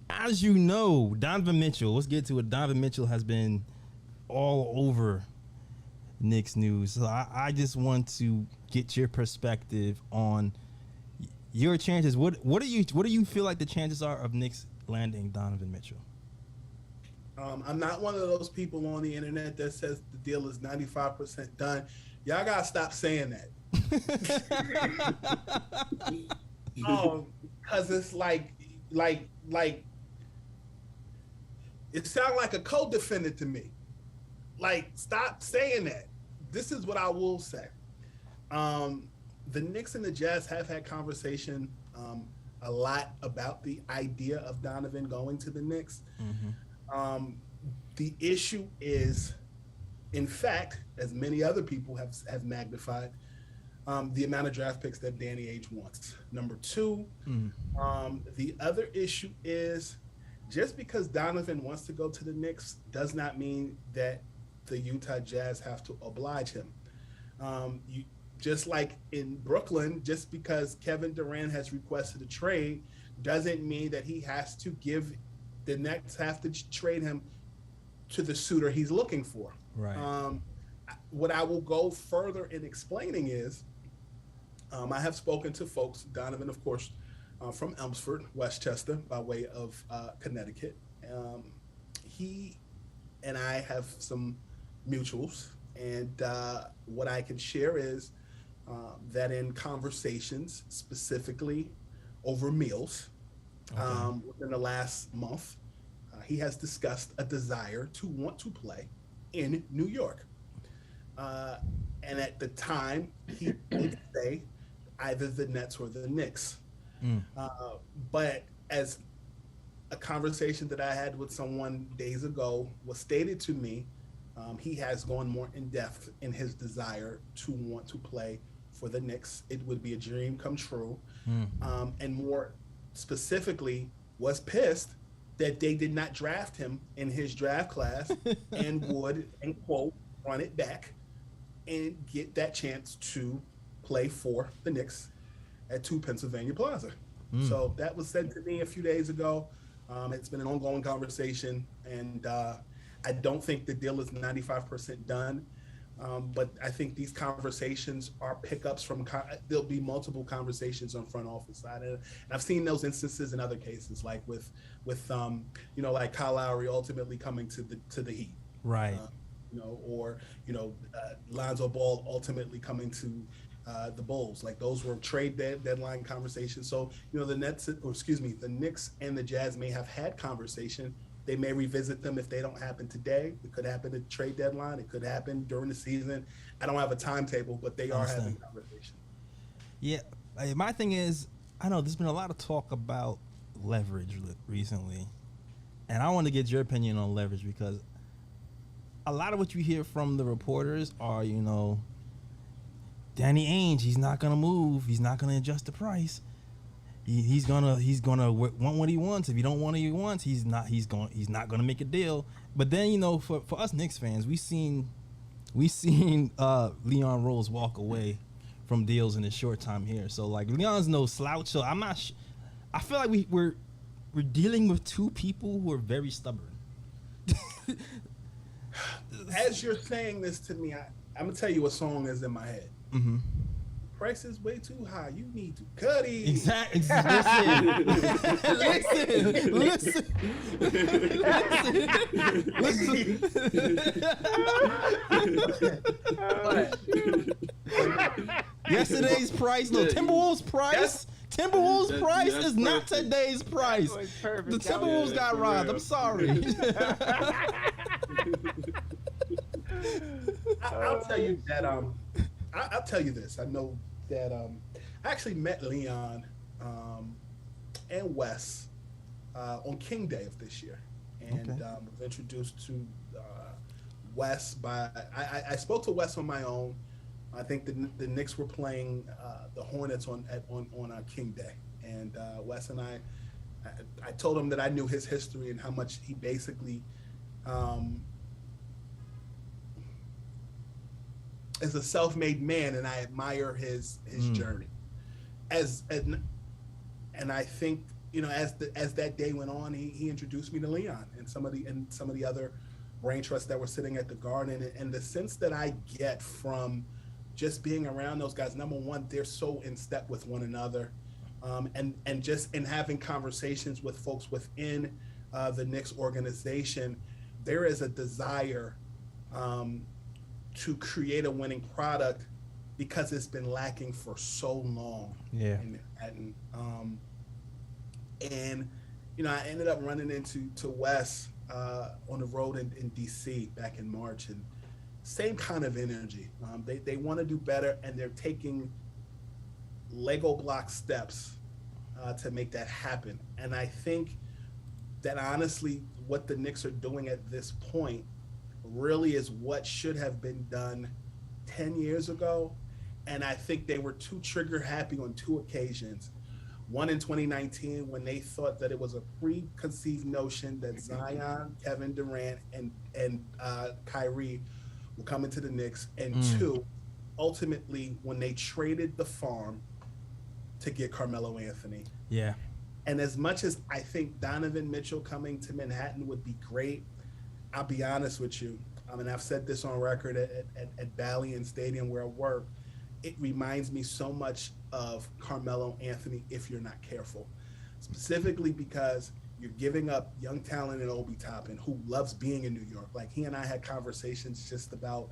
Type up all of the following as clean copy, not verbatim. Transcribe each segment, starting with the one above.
As you know, Donovan Mitchell. Let's get to it. Donovan Mitchell has been all over Knicks news. So I just want to get your perspective on your chances. What do you feel like the chances are of Knicks landing Donovan Mitchell? I'm not one of those people on the internet that says the deal is 95% done. Y'all gotta stop saying that. Because it's like it sounds like a co-defendant to me. Like, stop saying that. This is what I will say. The Knicks and the Jazz have had conversation a lot about the idea of Donovan going to the Knicks. Mm-hmm. The issue is, in fact, as many other people have magnified, the amount of draft picks that Danny Ainge wants. Number two, the other issue is just because Donovan wants to go to the Knicks does not mean that the Utah Jazz have to oblige him. Just like in Brooklyn, just because Kevin Durant has requested a trade doesn't mean that he has to the Nets have to trade him to the suitor he's looking for. Right. What I will go further in explaining is, I have spoken to folks, Donovan, of course, from Elmsford, Westchester, by way of Connecticut. He and I have some mutuals, and what I can share is that in conversations, specifically over meals, within the last month, he has discussed a desire to want to play in New York. And at the time, he did say either the Nets or the Knicks. But as a conversation that I had with someone days ago was stated to me, he has gone more in depth in his desire to want to play for the Knicks. It would be a dream come true. And more specifically, was pissed that they did not draft him in his draft class and would, and quote, run it back and get that chance to play for the Knicks at 2 Pennsylvania Plaza. So that was said to me a few days ago. It's been an ongoing conversation, and I don't think the deal is 95% done. But I think these conversations are pickups from, there'll be multiple conversations on front office side. And I've seen those instances in other cases, like with like Kyle Lowry ultimately coming to the Heat. Right. Or Lonzo Ball ultimately coming to the Bulls. Like, those were trade deadline conversations. So, the Knicks and the Jazz may have had conversation. They may revisit them if they don't happen today. It could happen at the trade deadline. It could happen during the season. I don't have a timetable, but they are having conversation. Yeah. My thing is, I know there's been a lot of talk about leverage recently, and I want to get your opinion on leverage, because a lot of what you hear from the reporters are, Danny Ainge, he's not going to move. He's not going to adjust the price. He's gonna want what he wants. If he don't want what he wants, he's not gonna make a deal. But then for us Knicks fans, we seen Leon Rose walk away from deals in his short time here. So like, Leon's no slouch. So I feel like we're dealing with two people who are very stubborn. As you're saying this to me, I'm gonna tell you what song is in my head. Mm-hmm. Price is way too high. You need to cut it. Exactly. Listen. Yesterday's price, no, Timberwolves price. Timberwolves price is not today's price. The Timberwolves got robbed. I'm sorry. I'll tell you that. I'll tell you this. I know that I actually met Leon and Wes on King Day of this year, and was introduced to Wes by I spoke to Wes on my own. I think the Knicks were playing the Hornets on King Day, and Wes and I told him that I knew his history and how much he basically is a self-made man, and I admire his journey. And I think as that day went on, he introduced me to Leon and some of the other brain trusts that were sitting at the Garden, and the sense that I get from just being around those guys. Number one, they're so in step with one another, and just in having conversations with folks within the Knicks organization, there is a desire to create a winning product because it's been lacking for so long. Yeah. In Manhattan. And I ended up running into Wes on the road in DC back in March, and same kind of energy. They want to do better, and they're taking Lego block steps to make that happen. And I think that honestly, what the Knicks are doing at this point really is what should have been done 10 years ago. And I think they were too trigger happy on two occasions. One in 2019, when they thought that it was a preconceived notion that Zion, Kevin Durant, and Kyrie will come into the Knicks. And two, ultimately, when they traded the farm to get Carmelo Anthony. Yeah. And as much as I think Donovan Mitchell coming to Manhattan would be great, I'll be honest with you. I mean, I've said this on record at Bally'n Stadium where I work. It reminds me so much of Carmelo Anthony if you're not careful, specifically because you're giving up young talent in Obi Toppin, who loves being in New York. Like, he and I had conversations just about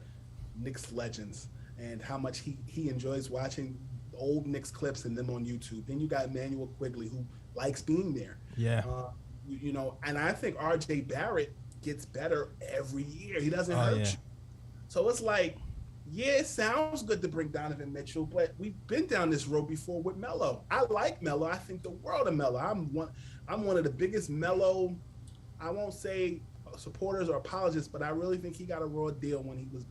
Knicks legends and how much he enjoys watching old Knicks clips and them on YouTube. Then you got Emmanuel Quigley, who likes being there. Yeah. And I think RJ Barrett gets better every year. He doesn't hurt you. So it's like, yeah, it sounds good to bring Donovan Mitchell, but we've been down this road before with Melo. I like Melo. I think the world of Melo. I'm one of the biggest Melo, I won't say supporters or apologists, but I really think he got a raw deal when he was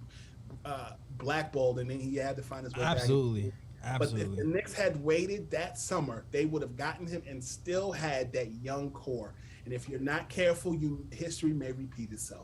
blackballed, and then he had to find his way Absolutely. back. Absolutely. But if the Knicks had waited that summer, they would have gotten him and still had that young core. And if you're not careful, history may repeat itself.